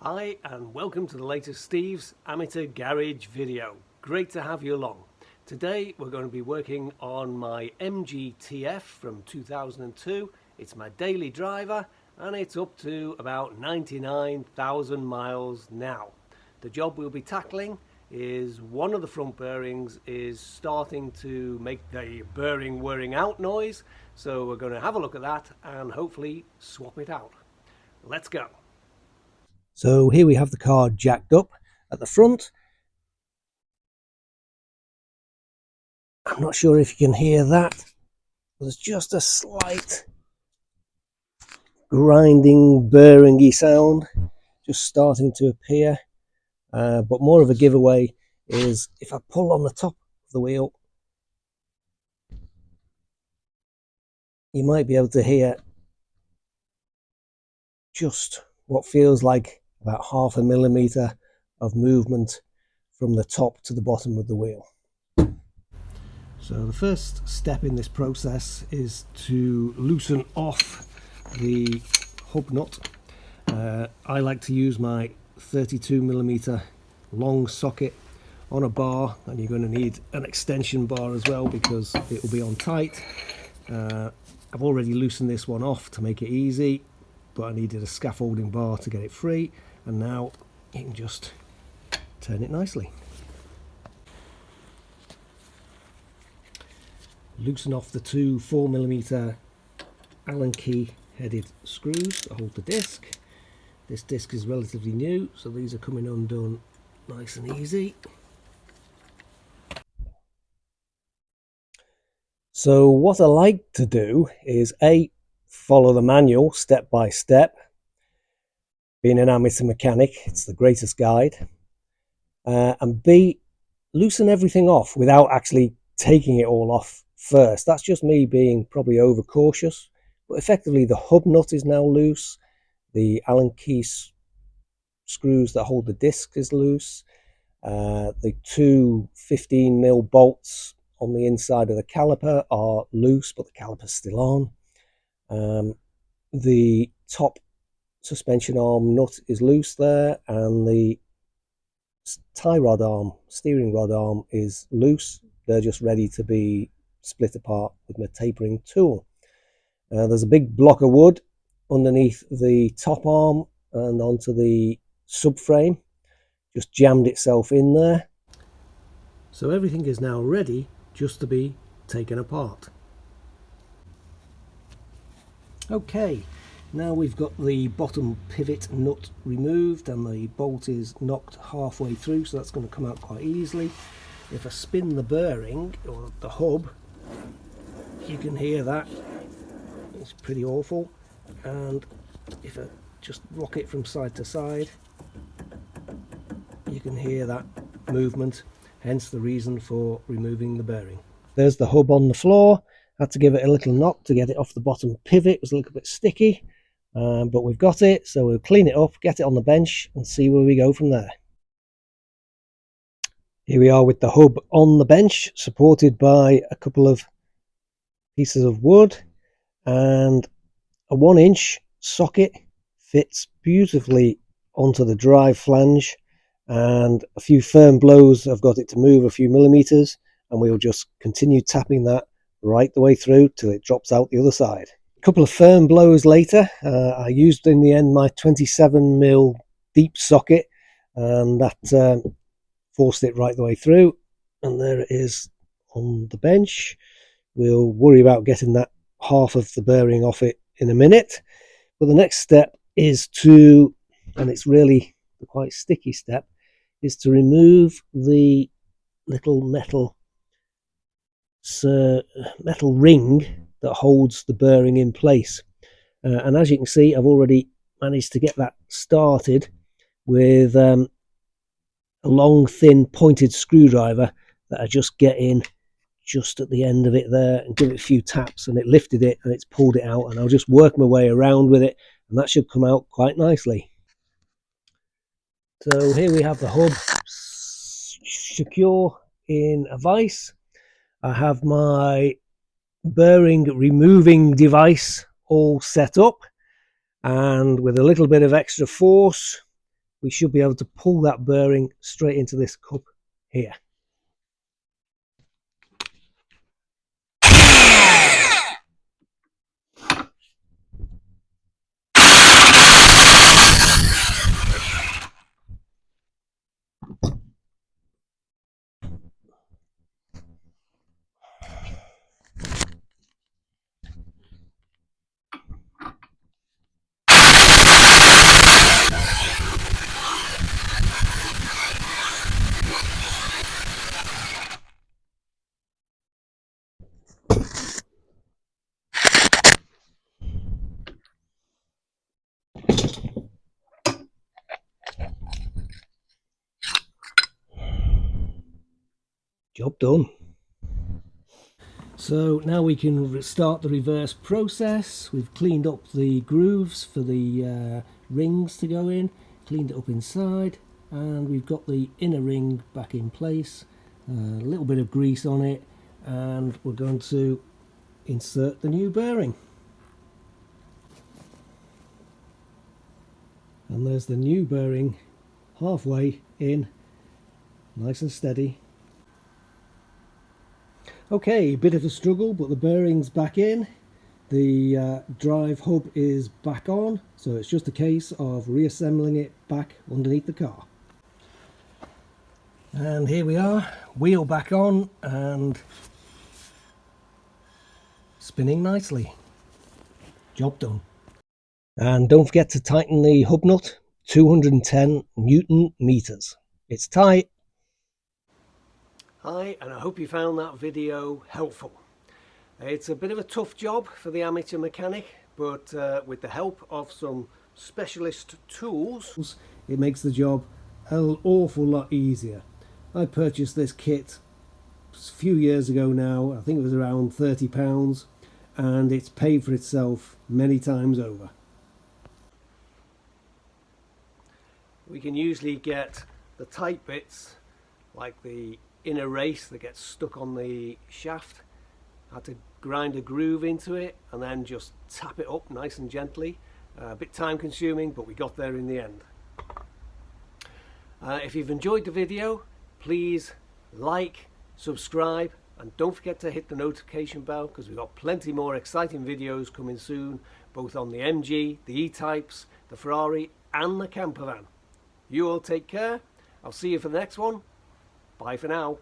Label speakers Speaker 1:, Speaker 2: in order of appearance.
Speaker 1: Hi and welcome to the latest Steve's Amateur Garage video. Great to have you along. Today we're going to be working on my MGTF from 2002. It's my daily driver and it's up to about 99,000 miles now. The job we'll be tackling is one of the front bearings is starting to make the bearing wearing out noise, so we're going to have a look at that and hopefully swap it out. Let's go. So here we have the car jacked up at the front. I'm not sure if you can hear that. There's just a slight grinding, bearingy sound just starting to appear. But more of a giveaway is if I pull on the top of the wheel, you might be able to hear just what feels like about 0.5 millimeter of movement from the top to the bottom of the wheel. So the first step in this process is to loosen off the hub nut. I like to use my 32 millimeter long socket on a bar, and you're going to need an extension bar as well because it will be on tight. I've already loosened this one off to make it easy, but I needed a scaffolding bar to get it free, and now you can just turn it nicely. Loosen off the two 4 millimeter Allen key headed screws that hold the disc. This disc is relatively new, so these are coming undone nice and easy. So what I like to do is A, follow the manual step by step. Being an amateur mechanic, it's the greatest guide. And B, loosen everything off without actually taking it all off first. That's just me being probably overcautious, but effectively the hub nut is now loose, the Allen key screws that hold the disc is loose, the two 15mm bolts on the inside of the caliper are loose, but the caliper's still on. The top suspension arm nut is loose there, and the tie rod arm, steering rod arm is loose. They're just ready to be split apart with my tapering tool. There's a big block of wood underneath the top arm and onto the subframe, just jammed itself in there. So everything is now ready just to be taken apart. Okay, now we've got the bottom pivot nut removed and the bolt is knocked halfway through, so that's going to come out quite easily. If I spin the bearing or the hub, you can hear that. It's pretty awful. And if I just rock it from side to side, you can hear that movement, hence the reason for removing the bearing. There's the hub on the floor. Had to give it a little knock to get it off the bottom pivot. It was a little bit sticky, but we've got it, so we'll clean it up, get it on the bench and see where we go from there. Here we are with the hub on the bench, supported by a couple of pieces of wood, and a 1-inch socket fits beautifully onto the drive flange, and a few firm blows have got it to move a few millimeters, and we'll just continue tapping that right the way through till it drops out the other side. A couple of firm blows later, I used in the end my 27mm deep socket, and that forced it right the way through, and there it is on the bench. We'll worry about getting that half of the bearing off it in a minute, but the next step is to, and it's really a quite sticky step, is to remove the little metal ring that holds the bearing in place, and as you can see, I've already managed to get that started with a long thin pointed screwdriver that I just get in just at the end of it there and give it a few taps, and it lifted it and it's pulled it out, and I'll just work my way around with it, and that should come out quite nicely. So here we have the hub secure in a vise. I have my bearing removing device all set up, and with a little bit of extra force we should be able to pull that bearing straight into this cup here. Job done. So now we can start the reverse process. We've cleaned up the grooves for the rings to go in, cleaned it up inside, and we've got the inner ring back in place. A little bit of grease on it, and we're going to insert the new bearing. And there's the new bearing halfway in, nice and steady. Okay, bit of a struggle, but the bearing's back in. The drive hub is back on, so it's just a case of reassembling it back underneath the car. And here we are, wheel back on and spinning nicely. Job done. And don't forget to tighten the hub nut, 210 Newton meters. It's tight. Hi, and I hope you found that video helpful. It's a bit of a tough job for the amateur mechanic, but with the help of some specialist tools, it makes the job an awful lot easier. I purchased this kit a few years ago now. I think it was around £30, and it's paid for itself many times over. We can usually get the tight bits, like the inner race that gets stuck on the shaft. I had to grind a groove into it and then just tap it up nice and gently. A bit time consuming, but we got there in the end. If you've enjoyed the video, please like, subscribe, and don't forget to hit the notification bell, because we've got plenty more exciting videos coming soon, both on the MG, the E-Types, the Ferrari and the camper van. You all take care. I'll see you for the next one. Bye for now.